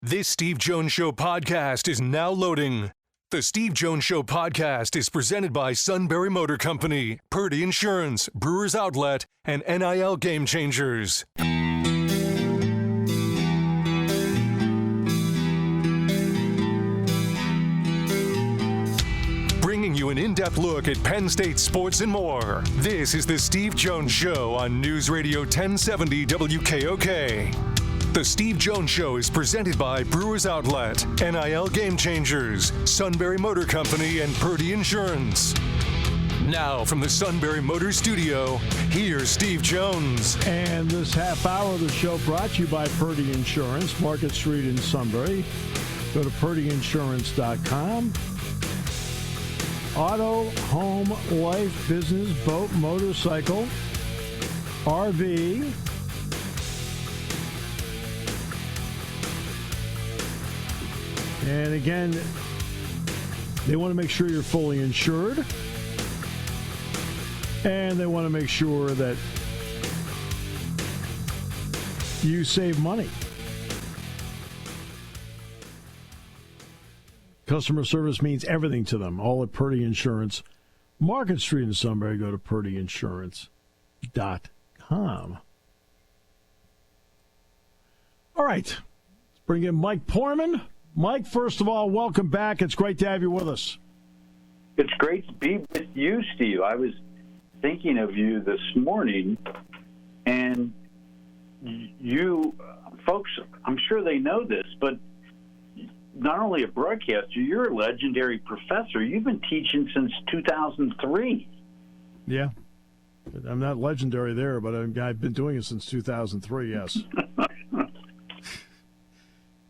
This Steve Jones Show podcast is now loading. The Steve Jones Show podcast is presented by Sunbury Motor Company, Purdy Insurance, Brewers Outlet, and NIL Game Changers. Bringing you an in-depth look at Penn State sports and more. This is the Steve Jones Show on News Radio 1070 WKOK. The Steve Jones Show is presented by Brewers Outlet, NIL Game Changers, Sunbury Motor Company, and Purdy Insurance. Now, from the Sunbury Motor Studio, here's Steve Jones. And this half hour of the show brought to you by Purdy Insurance, Market Street in Sunbury. Go to purdyinsurance.com. Auto, home, life, business, boat, motorcycle, RV. And again, they want to make sure you're fully insured. And they want to make sure that you save money. Customer service means everything to them. All at Purdy Insurance. Market Street in Sunbury. Go to purdyinsurance.com. All right. Let's bring in Mike Poorman. Mike, first of all, welcome back. It's great to have you with us. It's great to be with you, Steve. I was thinking of you this morning, and you folks, I'm sure they know this, but not only a broadcaster, you're a legendary professor. You've been teaching since 2003. Yeah. I'm not legendary there, but I've been doing it since 2003, yes.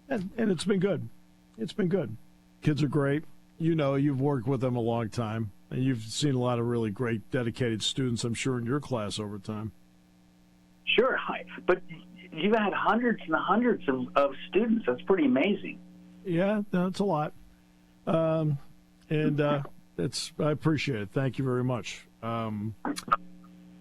And it's been good. It's been good. Kids are great. You know, you've worked with them a long time, and you've seen a lot of really great, dedicated students, I'm sure, in your class over time. Sure, but you've had hundreds and hundreds of students. That's pretty amazing. Yeah, that's a lot. I appreciate it. Thank you very much.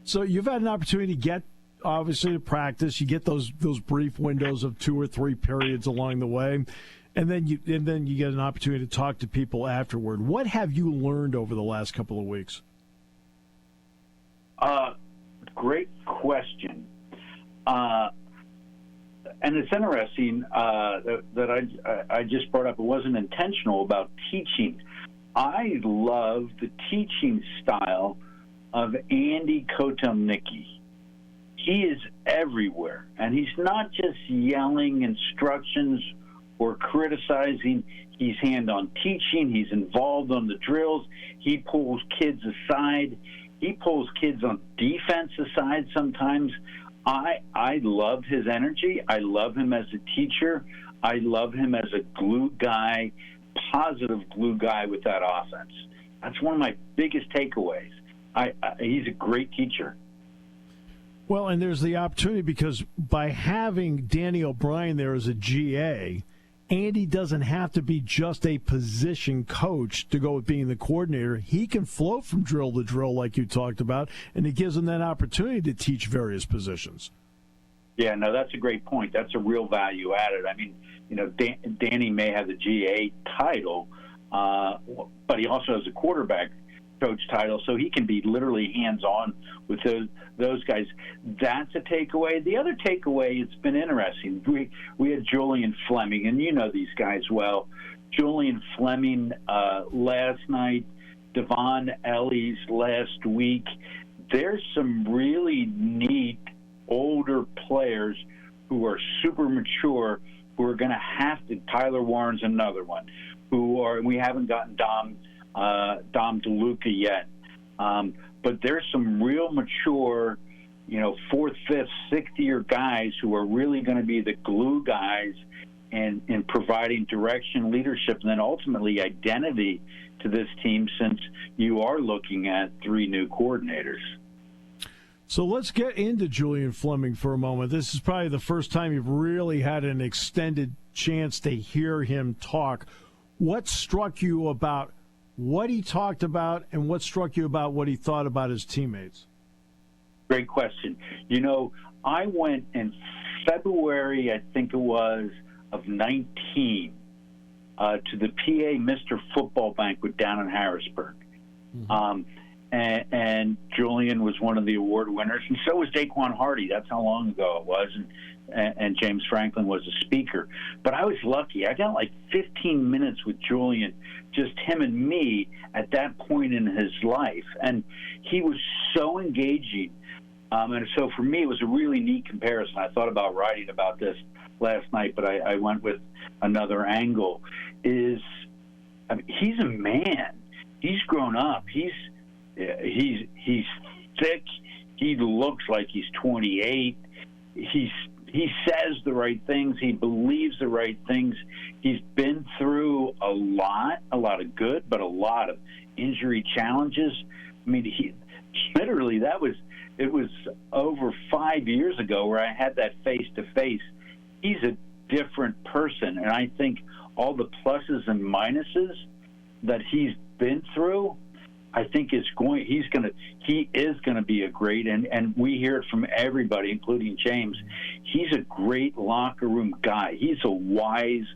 So you've had an opportunity to get, obviously, to practice. You get those brief windows of 2 or 3 periods along the way, and then you get an opportunity to talk to people afterward. What have you learned over the last couple of weeks? Great question. And it's interesting that I just brought up. It wasn't intentional about teaching. I love the teaching style of Andy Kotelnicki. He is everywhere, and he's not just yelling instructions or criticizing. He's hand-on teaching. He's involved on the drills. He pulls kids aside. He pulls kids on defense aside sometimes. I love his energy. I love him as a teacher. I love him as a glue guy, positive glue guy with that offense. That's one of my biggest takeaways. He's a great teacher. Well, and there's the opportunity because by having Danny O'Brien there as a GA, Andy doesn't have to be just a position coach to go with being the coordinator. He can float from drill to drill like you talked about, and it gives him that opportunity to teach various positions. Yeah, no, that's a great point. That's a real value added. I mean, you know, Danny may have the GA title, but he also has a quarterback coach title, so he can be literally hands-on with those guys. That's a takeaway. The other takeaway, it's been interesting. We had Julian Fleming, and you know these guys well. Julian Fleming last night, Devon Ellis last week. There's some really neat older players who are super mature who are going to have to. Tyler Warren's another one. We haven't gotten Dom DeLuca yet. But there's some real mature, 4th, 5th, 6th year guys who are really going to be the glue guys and providing direction, leadership, and then ultimately identity to this team since you are looking at 3 new coordinators. So let's get into Julian Fleming for a moment. This is probably the first time you've really had an extended chance to hear him talk. What struck you about what he talked about, and what struck you about what he thought about his teammates? Great question. I went in February, I think it was, of 19 to the PA Mr. Football Banquet down in Harrisburg. Mm-hmm. And Julian was one of the award winners, and so was Daquan Hardy. That's how long ago it was, and James Franklin was a speaker. But I was lucky. I got like 15 minutes with Julian, just him and me at that point in his life, and he was so engaging. And so for me, it was a really neat comparison. I thought about writing about this last night, but I went with another angle. He's a man. He's grown up. He's thick. He looks like he's 28. He says the right things. He believes the right things. He's been through a lot of good, but a lot of injury challenges. I mean, it was over 5 years ago where I had that face-to-face. He's a different person, and I think all the pluses and minuses that he's been through, I think he is going to be a great, and we hear it from everybody, including James. He's a great locker room guy. He's a wise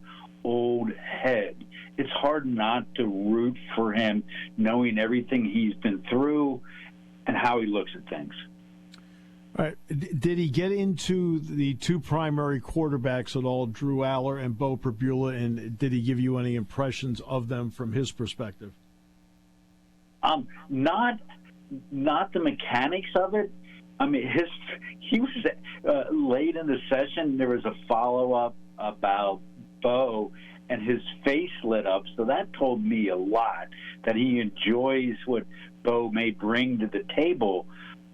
old head. It's hard not to root for him, knowing everything he's been through and how he looks at things. All right. Did he get into the two primary quarterbacks at all, Drew Aller and Bo Pribula, and did he give you any impressions of them from his perspective? Not the mechanics of it. I mean, he was late in the session. There was a follow-up about Bo, and his face lit up. So that told me a lot, that he enjoys what Bo may bring to the table.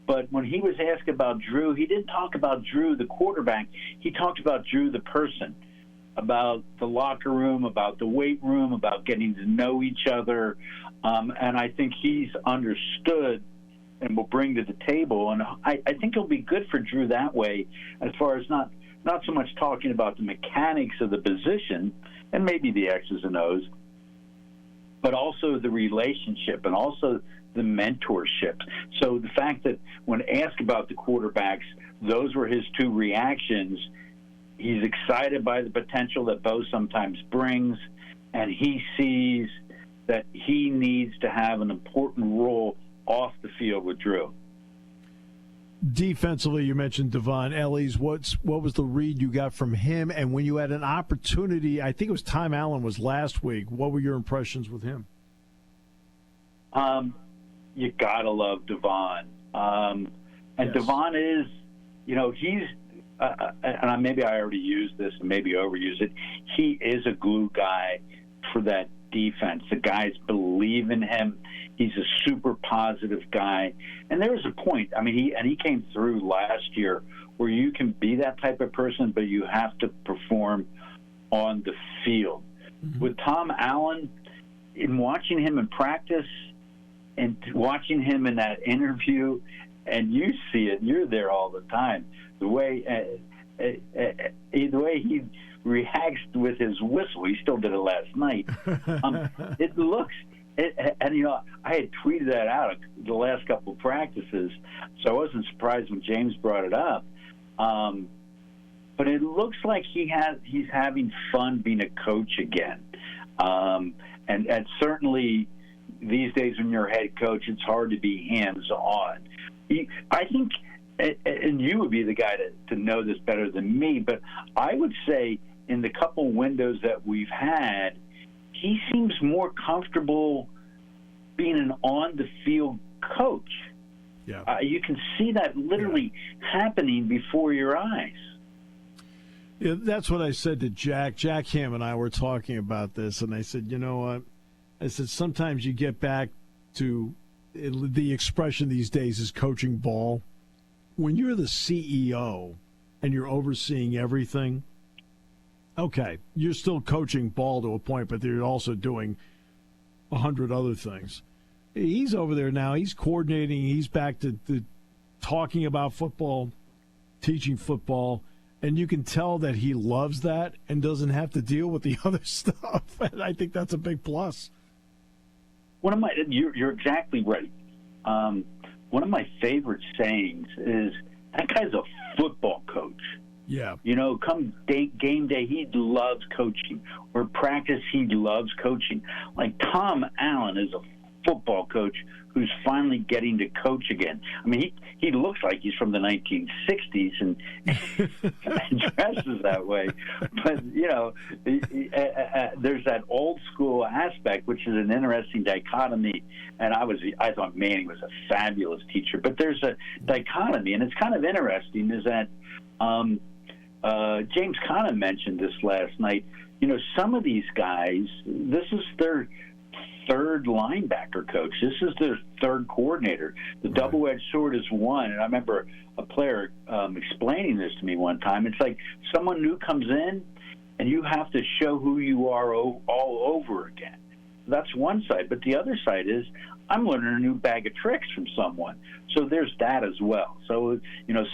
But when he was asked about Drew, he didn't talk about Drew, the quarterback. He talked about Drew, the person, about the locker room, about the weight room, about getting to know each other. And I think he's understood and will bring to the table. And I think it'll be good for Drew that way, as far as not so much talking about the mechanics of the position and maybe the X's and O's, but also the relationship and also the mentorship. So the fact that when asked about the quarterbacks, those were his two reactions. He's excited by the potential that Bo sometimes brings, and he sees that he needs to have an important role off the field with Drew. Defensively, you mentioned Devon Ellies. What was the read you got from him? And when you had an opportunity, I think it was Tom Allen was last week, what were your impressions with him? You gotta love Devon. And yes. Devon is, he's, and maybe I already used this and maybe overused it, he is a glue guy for that defense. The guys believe in him. He's a super positive guy. And there was a point, he came through last year where you can be that type of person, but you have to perform on the field. Mm-hmm. With Tom Allen, in watching him in practice and watching him in that interview, and you see it, you're there all the time, the way he reacts with his whistle. He still did it last night. It looks, and I had tweeted that out the last couple of practices, so I wasn't surprised when James brought it up. But it looks like he's having fun being a coach again, and certainly these days when you're a head coach, it's hard to be hands-on. I think, and you would be the guy to know this better than me, but I would say in the couple windows that we've had, he seems more comfortable being an on-the-field coach. Yeah. You can see that literally happening before your eyes. Yeah, that's what I said to Jack. Jack Ham and I were talking about this, and I said, you know what? I said, sometimes you get back to the expression these days is coaching ball. When you're the CEO and you're overseeing everything, okay, you're still coaching ball to a point, but you're also doing 100 other things. He's over there now. He's coordinating. He's back to talking about football, teaching football, and you can tell that he loves that and doesn't have to deal with the other stuff. And I think that's a big plus. You're exactly right. One of my favorite sayings is, that guy's a football coach. Yeah. Come game day, he loves coaching. Or practice, he loves coaching. Like Tom Allen is a football coach who's finally getting to coach again. I mean, he looks like he's from the 1960s and dresses that way. But, there's that old school aspect, which is an interesting dichotomy. And I thought Manning was a fabulous teacher. But there's a dichotomy, and it's kind of interesting, is that James Conner mentioned this last night. Some of these guys, this is their third linebacker coach. This is their third coordinator. The double-edged sword is one. And I remember a player explaining this to me one time. It's like someone new comes in, and you have to show who you are all over again. That's one side. But the other side is I'm learning a new bag of tricks from someone. So there's that as well. So,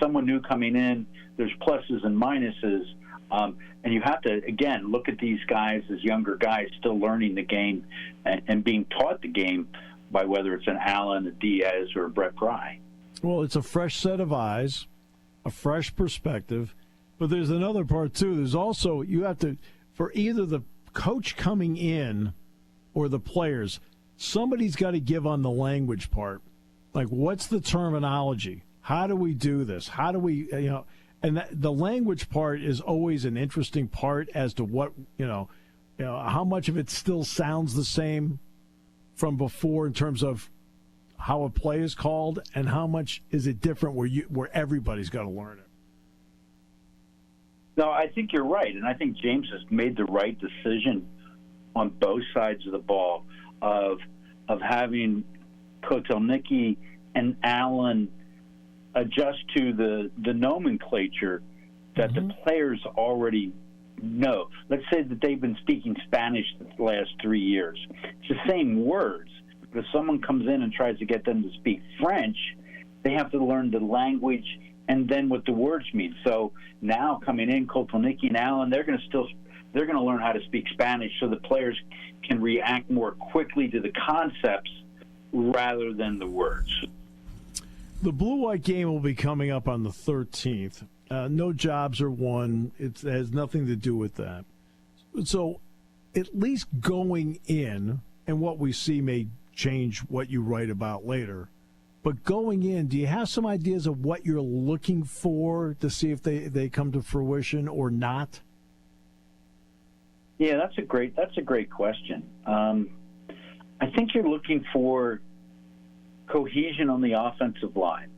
someone new coming in, there's pluses and minuses. And you have to, again, look at these guys as younger guys still learning the game and being taught the game by whether it's an Allen, a Diaz, or a Brett Pry. Well, it's a fresh set of eyes, a fresh perspective. But there's another part, too. There's also, you have to, for either the coach coming in or the players, somebody's got to give on the language part. Like, what's the terminology? How do we do this? How do we, and the language part is always an interesting part as to what, how much of it still sounds the same from before in terms of how a play is called, and how much is it different where everybody's got to learn it. No, I think you're right, and I think James has made the right decision on both sides of the ball of having Kotelnicki and Allen adjust to the nomenclature that the players already know. Let's say that they've been speaking Spanish the last 3 years. It's the same words. But if someone comes in and tries to get them to speak French, they have to learn the language and then what the words mean. So now coming in, Kotelnicki and Allen, they're going to learn how to speak Spanish so the players can react more quickly to the concepts rather than the words. The blue-white game will be coming up on the 13th. No jobs are won. It has nothing to do with that. So at least going in, and what we see may change what you write about later, but going in, do you have some ideas of what you're looking for to see if they come to fruition or not? Yeah, that's a great question. I think you're looking for cohesion on the offensive line.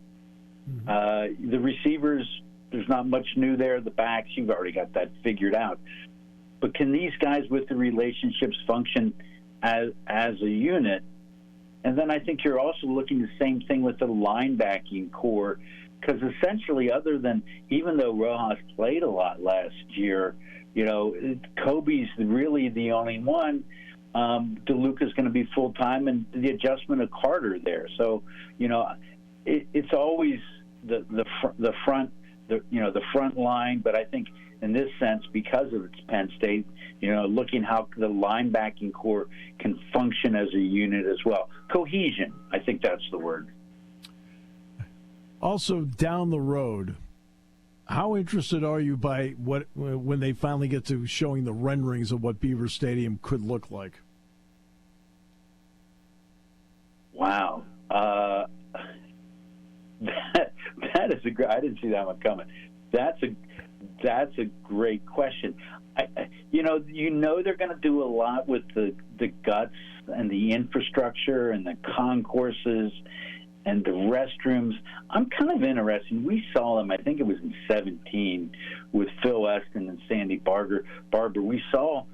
The receivers, there's not much new there. The backs, you've already got that figured out. But can these guys with the relationships function as a unit? And then I think you're also looking the same thing with the linebacking core, because essentially, other than, even though Rojas played a lot last year, Kobe's really the only one. DeLuca's going to be full-time, and the adjustment of Carter there. So, it's always the front line. But I think in this sense, because of its Penn State, looking how the linebacking core can function as a unit as well. Cohesion, I think that's the word. Also, down the road, how interested are you by when they finally get to showing the renderings of what Beaver Stadium could look like? Wow, that is a great. I didn't see that one coming. That's a great question. They're going to do a lot with the guts and the infrastructure and the concourses and the restrooms. I'm kind of interested. We saw them, I think it was in 2017, with Phil Eston and Sandy Barber. We saw,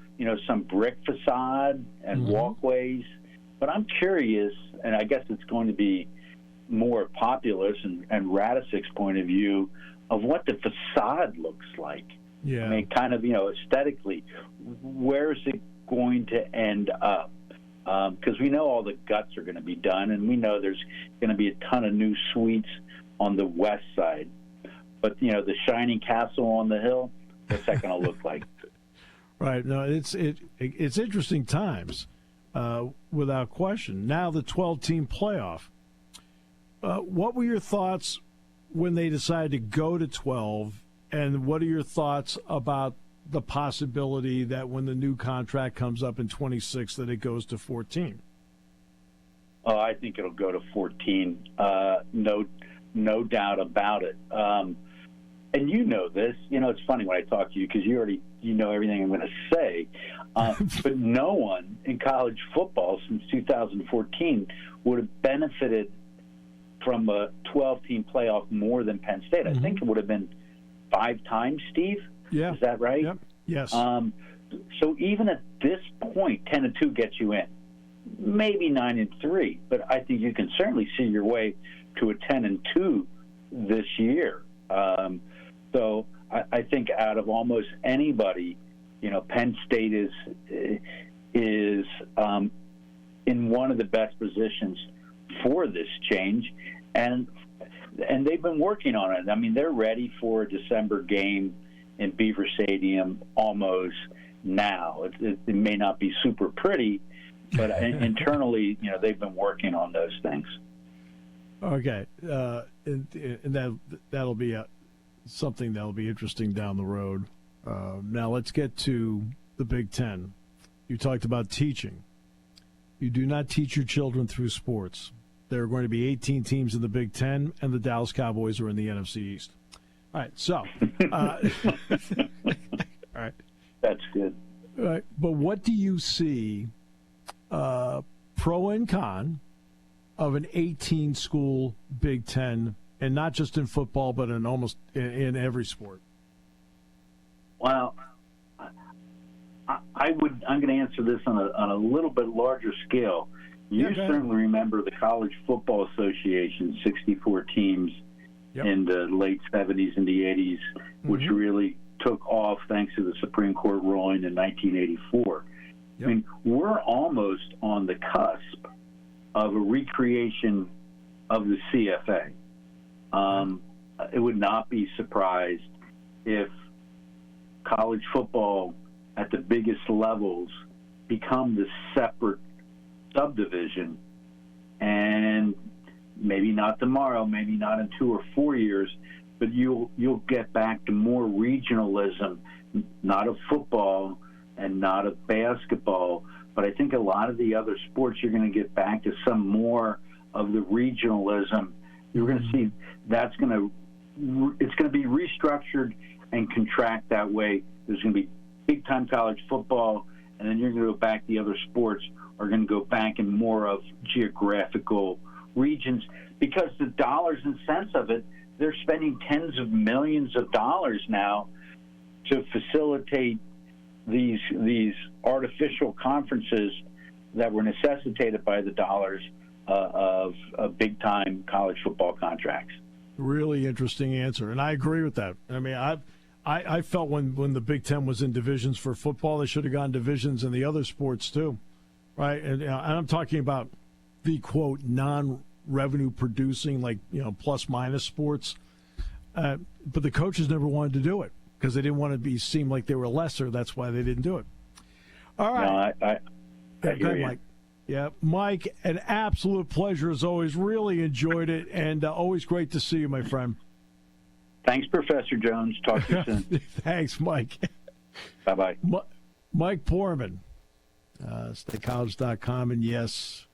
some brick facade and walkways. But I'm curious, and I guess it's going to be more populist and Radicic's point of view of what the facade looks like. Yeah. I mean, kind of, aesthetically, where is it going to end up? Because we know all the guts are going to be done, and we know there's going to be a ton of new suites on the west side. But, the shining castle on the hill, what's that going to look like? Right. No, it's interesting times, without question. Now the 12-team playoff. What were your thoughts when they decided to go to 12 And what are your thoughts about the possibility that when the new contract comes up in 26 that it goes to 14? Oh, I think it'll go to 14. No doubt about it. And you know this. You know, it's funny when I talk to you because you know everything I'm going to say. But no one in college football since 2014 would have benefited from a 12-team playoff more than Penn State. I think it would have been 5 times, Steve. Yeah. Is that right? Yep. Yes. So even at this point, 10-2 gets you in. Maybe 9-3, but I think you can certainly see your way to a 10-2 this year. So I think out of almost anybody, you know, Penn State is in one of the best positions for this change, and they've been working on it. I mean, they're ready for a December game in Beaver Stadium almost now. It may not be super pretty, but internally, you know, they've been working on those things. Okay, and that'll be something that'll be interesting down the road. Now let's get to the Big Ten. You talked about teaching. You do not teach your children through sports. There are going to be 18 teams in the Big Ten, and the Dallas Cowboys are in the NFC East. All right, so. All right. That's good. All right, but what do you see, pro and con, of an 18-school Big Ten, and not just in football, but in almost in every sport? Well, I'm going to answer this on a little bit larger scale. You certainly remember the College Football Association, 64 teams in the late 70s and the 80s, which really took off thanks to the Supreme Court ruling in 1984. I mean, we're almost on the cusp of a recreation of the CFA. It would not be surprised if college football at the biggest levels become the separate subdivision, and maybe not tomorrow, maybe not in 2 or 4 years, but you'll get back to more regionalism, not of football and not of basketball, but I think a lot of the other sports you're going to get back to some more of the regionalism. You're going to see it's going to be restructured and contract that way. There's going to be big-time college football, and then you're going to go back. The other sports are going to go back in more of geographical regions because the dollars and cents of it, they're spending tens of millions of dollars now to facilitate these artificial conferences that were necessitated by the dollars of big-time college football contracts. Really interesting answer, and I agree with that. I mean, I felt when the Big Ten was in divisions for football, they should have gone divisions in the other sports too, right? And I'm talking about the, quote, non-revenue producing, like, you know, plus-minus sports. But the coaches never wanted to do it because they didn't want to seem like they were lesser. That's why they didn't do it. All right. No, I hear you. Mike. Yeah, Mike, an absolute pleasure as always. Really enjoyed it, and always great to see you, my friend. Thanks, Professor Jones. Talk to you soon. Thanks, Mike. Bye-bye. Mike Poorman, statecollege.com, and yes,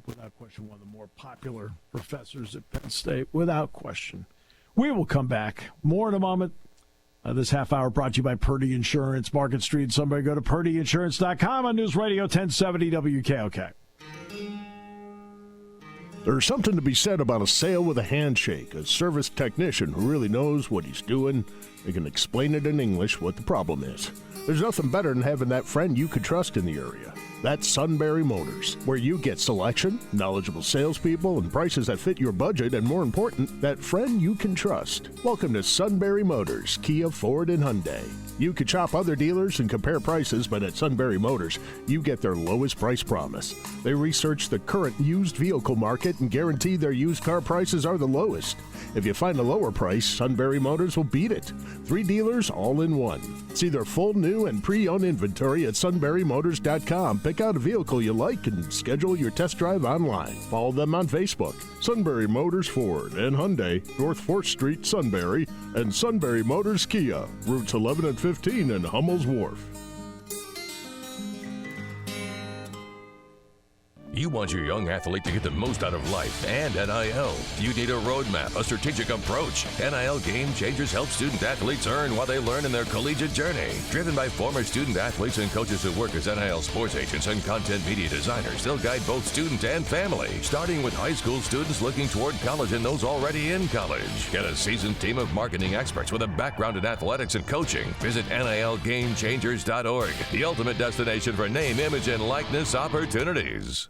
without question, one of the more popular professors at Penn State, without question. We will come back. More in a moment. This half hour brought to you by Purdy Insurance, Market Street. Somebody go to purdyinsurance.com on News Radio 1070 WKOK. There's something to be said about a sale with a handshake, a service technician who really knows what he's doing. They can explain it in English what the problem is. There's nothing better than having that friend you could trust in the area. That's Sunbury Motors, where you get selection, knowledgeable salespeople, and prices that fit your budget, and more important, that friend you can trust. Welcome to Sunbury Motors, Kia, Ford, and Hyundai. You could shop other dealers and compare prices, but at Sunbury Motors, you get their lowest price promise. They research the current used vehicle market and guarantee their used car prices are the lowest. If you find a lower price, Sunbury Motors will beat it. 3 dealers all in one. See their full new and pre-owned inventory at sunburymotors.com. Pick out a vehicle you like and schedule your test drive online. Follow them on Facebook. Sunbury Motors Ford and Hyundai, North 4th Street, Sunbury, and Sunbury Motors Kia, routes 11 and 15 in Hummel's Wharf. You want your young athlete to get the most out of life and NIL. You need a roadmap, a strategic approach. NIL Game Changers help student athletes earn while they learn in their collegiate journey. Driven by former student athletes and coaches who work as NIL sports agents and content media designers, they'll guide both student and family, starting with high school students looking toward college and those already in college. Get a seasoned team of marketing experts with a background in athletics and coaching. Visit NILGameChangers.org, the ultimate destination for name, image, and likeness opportunities.